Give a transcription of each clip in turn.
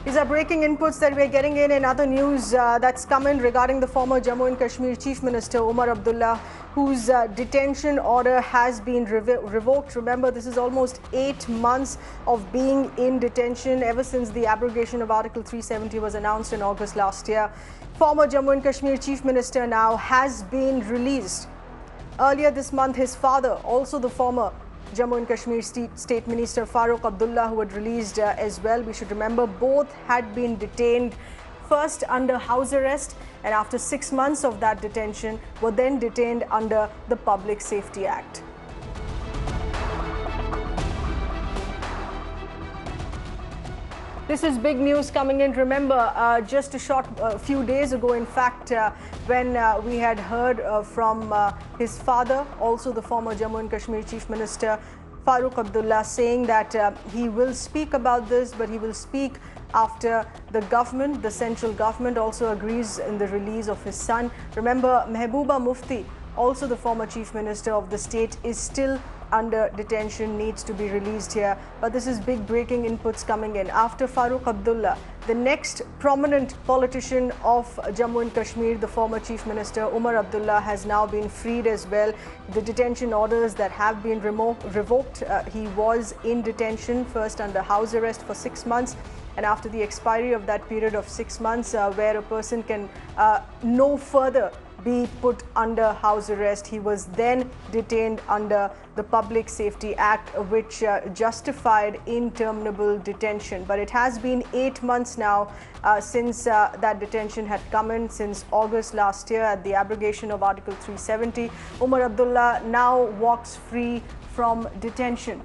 These are breaking inputs that we're getting in other news that's come in regarding the former Jammu and Kashmir Chief Minister Omar Abdullah, whose detention order has been revoked. Remember, this is almost 8 months of being in detention ever since the abrogation of Article 370 was announced in August last year. Former Jammu and Kashmir Chief Minister now has been released. Earlier this month, his father, also the former Jammu and Kashmir State Minister Revoked Abdullah, who had released as well. We should remember both had been detained first under house arrest, and after 6 months of that detention were then detained under the Public Safety Act. This is big news coming in. Remember, just a few days ago, in fact, when we had heard from his father, also the former Jammu and Kashmir Chief Minister Revoked Abdullah, saying that he will speak about this, but he will speak after the government, the central government, also agrees in the release of his son. Remember, Mehbooba Mufti, also the former Chief Minister of the state, is still under detention, needs to be released here. But this is big breaking inputs coming in. After Revoked Abdullah, the next prominent politician of Jammu and Kashmir, the former Chief Minister Omar Abdullah, has now been freed as well. The detention orders that have been revoked, he was in detention first under house arrest for 6 months. And after the expiry of that period of 6 months, where a person can no further be put under house arrest, he was then detained under the Public Safety Act, which justified interminable detention. But it has been 8 months now since that detention had come in, since August last year at the abrogation of Article 370. Omar Abdullah now walks free from detention.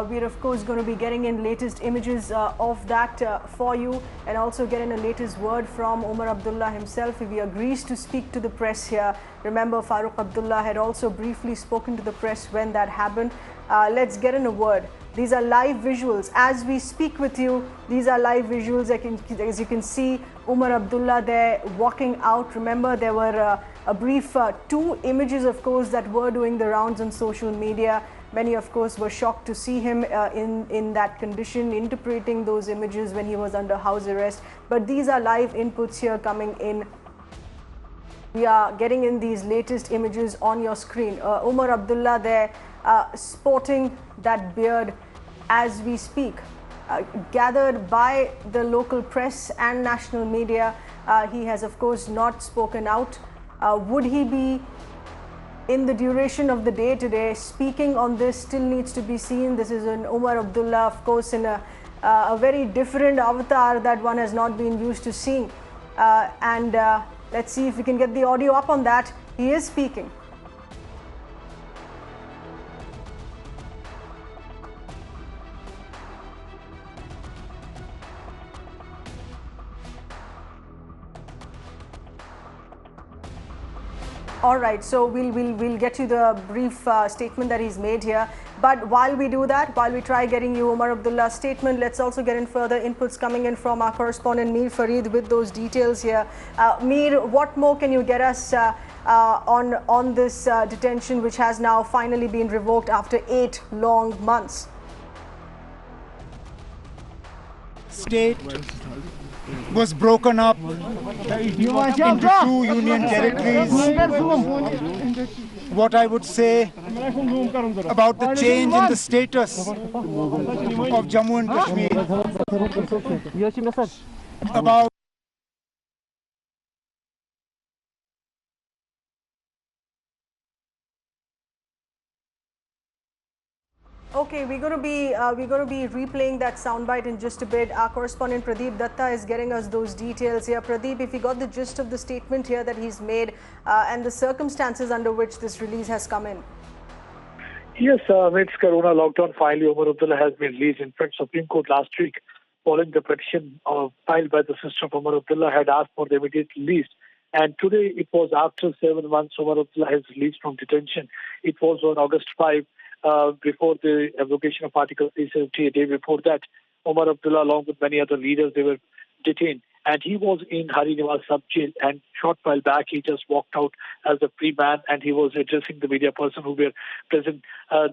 We're of course going to be getting in latest images of that for you, and also getting a latest word from Omar Abdullah himself if he agrees to speak to the press here. Remember, Revoked Abdullah had also briefly spoken to the press when that happened. Let's get in a word. These are live visuals. As we speak with you, these are live visuals. As you can see, Omar Abdullah there walking out. Remember, there were a brief 2 images, of course, that were doing the rounds on social media. Many, of course, were shocked to see him in that condition, interpreting those images when he was under house arrest. But these are live inputs here coming in. We are getting in these latest images on your screen. Omar Abdullah there sporting that beard as we speak. Gathered by the local press and national media, he has, of course, not spoken out. Would he be in the duration of the day today speaking on this still needs to be seen. This is an Omar Abdullah, of course, in a very different avatar that one has not been used to seeing. Let's see if we can get the audio up on that. He is speaking. All right, so we'll get you the brief statement that he's made here. But while we do that, while we try getting you Omar Abdullah's statement, let's also get in further inputs coming in from our correspondent Mir Farid with those details here. Mir, what more can you get us on this detention, which has now finally been revoked after 8 long months? State was broken up into 2 union territories. What I would say about the change in the status of Jammu and Kashmir, about Okay, we're going to be replaying that soundbite in just a bit. Our correspondent Pradeep Datta is getting us those details here. Pradeep, if you got the gist of the statement here that he's made and the circumstances under which this release has come in. Yes, amidst Corona lockdown, finally Omar Abdullah has been released. In fact, Supreme Court last week, following the petition filed by the sister of Omar Abdullah, had asked for the immediate release. And today, it was after 7 months, Omar Abdullah has released from detention. It was on August 5. Before the abrogation of Article 370, a day before that, Omar Abdullah, along with many other leaders, they were detained. and he was in Harinivas sub-jail, and short while back he just walked out as a free man, and he was addressing the media person who were present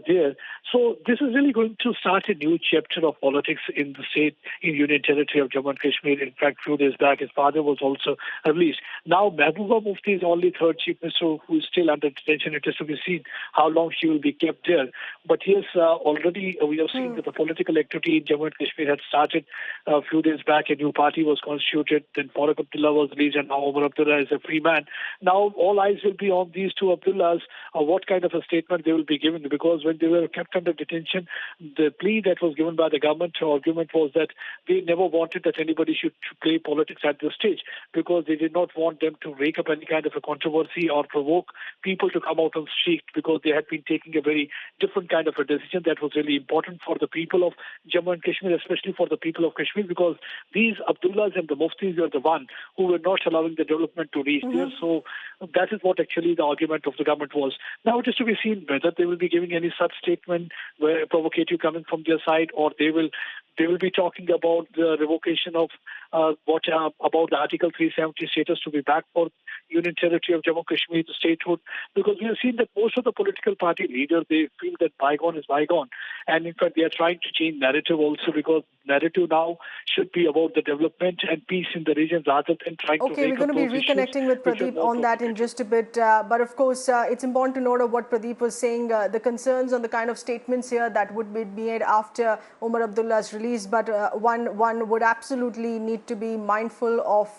there. So this is really going to start a new chapter of politics in the state, in Union Territory of Jammu and Kashmir. In fact, few days back, his father was also released. Now, Mehbooba Mufti is only third chief minister who is still under detention. It is to be seen how long she will be kept there. But yes, already we have seen that the political activity in Jammu and Kashmir had started a few days back. A new party was constituted. Then Farooq Abdullah was released, and now Omar Abdullah is a free man. Now, all eyes will be on these two Abdullahs, what kind of a statement they will be given, because when they were kept under detention, the plea that was given by the government or argument was that they never wanted that anybody should play politics at this stage, because they did not want them to rake up any kind of a controversy or provoke people to come out on the street, because they had been taking a very different kind of a decision that was really important for the people of Jammu and Kashmir, especially for the people of Kashmir, because these Abdullahs and the Muftis were the one who were not allowing the development to reach there. So that is what actually the argument of the government was. Now it is to be seen whether they will be giving any such statement where provocative coming from their side, or they will be talking about the revocation of about the Article 370 status to be back for Union Territory of Jammu and Kashmir, the statehood, because we have seen that most of the political party leaders, they feel that bygone is bygone, and in fact they are trying to change narrative also, because narrative now should be about the development and peace in the region rather than trying to Okay, we're going to be reconnecting with Pradeep on that in just a bit, but of course it's important to note of what Pradeep was saying, the concerns on the kind of statements here that would be made after Omar Abdullah's release, but one would absolutely need to be mindful of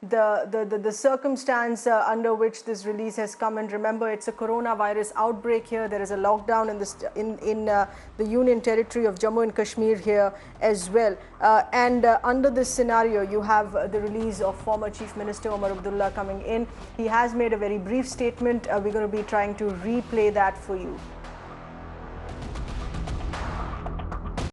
the circumstance under which this release has come. And remember, it's a coronavirus outbreak here. There is a lockdown in the Union Territory of Jammu and Kashmir here as well. And under this scenario, you have the release of former Chief Minister Omar Abdullah coming in. He has made a very brief statement. We're going to be trying to replay that for you.